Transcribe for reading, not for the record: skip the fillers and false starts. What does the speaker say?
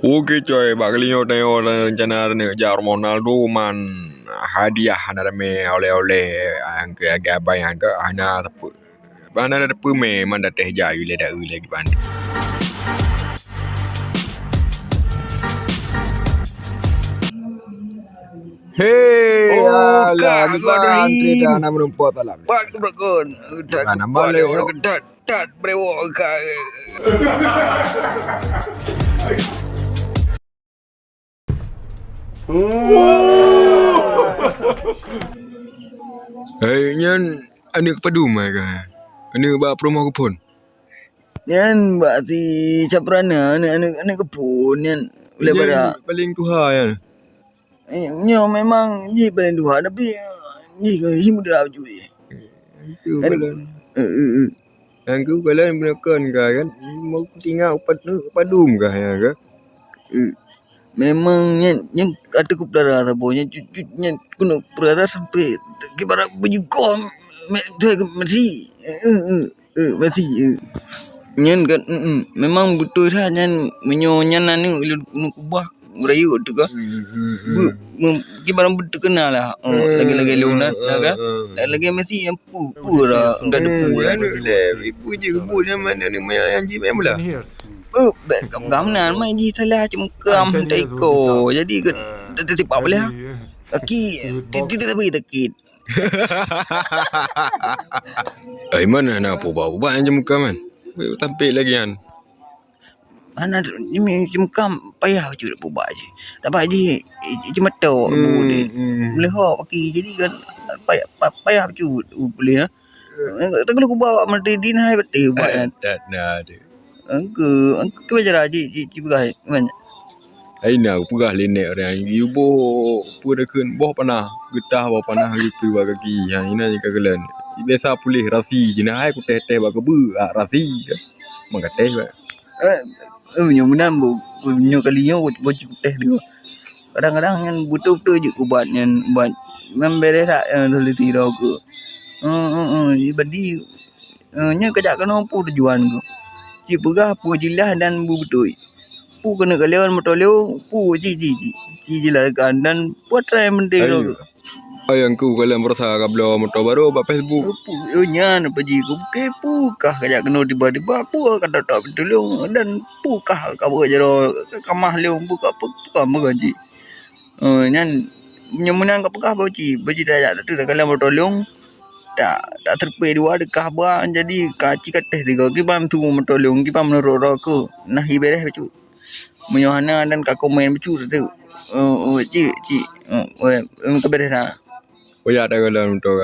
Okey coy, bakalinya tengok rencana ni jar Ronaldo man hadiah ana me oleh-oleh ang ke agak bayang ke ana apa. Bana ada peme man dah teh jayu le dah lagi ban. Hey, ala kita cerita anak menumpuk talam. Pak berkon. Kan ambal le. Dat brewo ka. Hey, nyan ani kepadum mai ka. Ani ba promo ke pun. Yan ba si Caprana ni kepun yan. Boleh pada. Paling tuha ya. Nyo memang ni paling dua tapi ni hi mudaaju ye. Itu yang ku kalian menekan kan mau tinggal padum kah ya ke? Memang yang kata ku pelara sabonya cucunya kuno pelara sampai kibarat berjukom masih masih nyen kan memang betul dah nyen menyonya nani ulu kubah merayu tu kan kibaran betul kenal lah lagi-lagi lunak kan lagi masih yang pura enggak ada pura ibu je kebun yang mana ni yang ji memang lah gamnan mai ji salah cemkam taiko jadi kan tersipak boleh kaki tidak bagi takit ai mana nak apa bau yang cemkam kan tampil lagi kan mana ni cemkam payah baca dak buat je dapat je cemeto boleh boleh hok pakai jadi kan payah baca boleh ah kalau aku bawa merdin hai betul buat kan tak nak angku belajar aja cibugai mana ai nak pegah lenek orang ibu pura keun boh panah getah boh panah gitu ba kaki yang ina je kagelen biasa pulih rasi jina ai ku teh ba kebu rasi mangka teh ba nyomunan bunyo kalinya bocuk teh dia kadang-kadang yang betul-betul je ku buat yang buat membere tak dulu tiro ku ibadi nya kejak kena pu tujuan ku ci pegah pu jilah dan bu betul pu kena kalian motoleu pu ji jilakan dan buat try mendero ayang ku kalian merasa kablo motor baru ba Facebook nya apa ji ku kepu kah kejak kena tiba-tiba pu kata tak betul dan pu kah kau jero kamah leu pu ka pu magaji nyan nyemunan ka pekah boci dah tu kalian motoleu tak terpe dua dekah ba jadi kaci kateh tiga ki pam tu motoleu ki pam noro ku nah ibereh becu menyohana dan ka komen becu tu ci kabereh dah oh ya ada kalian motor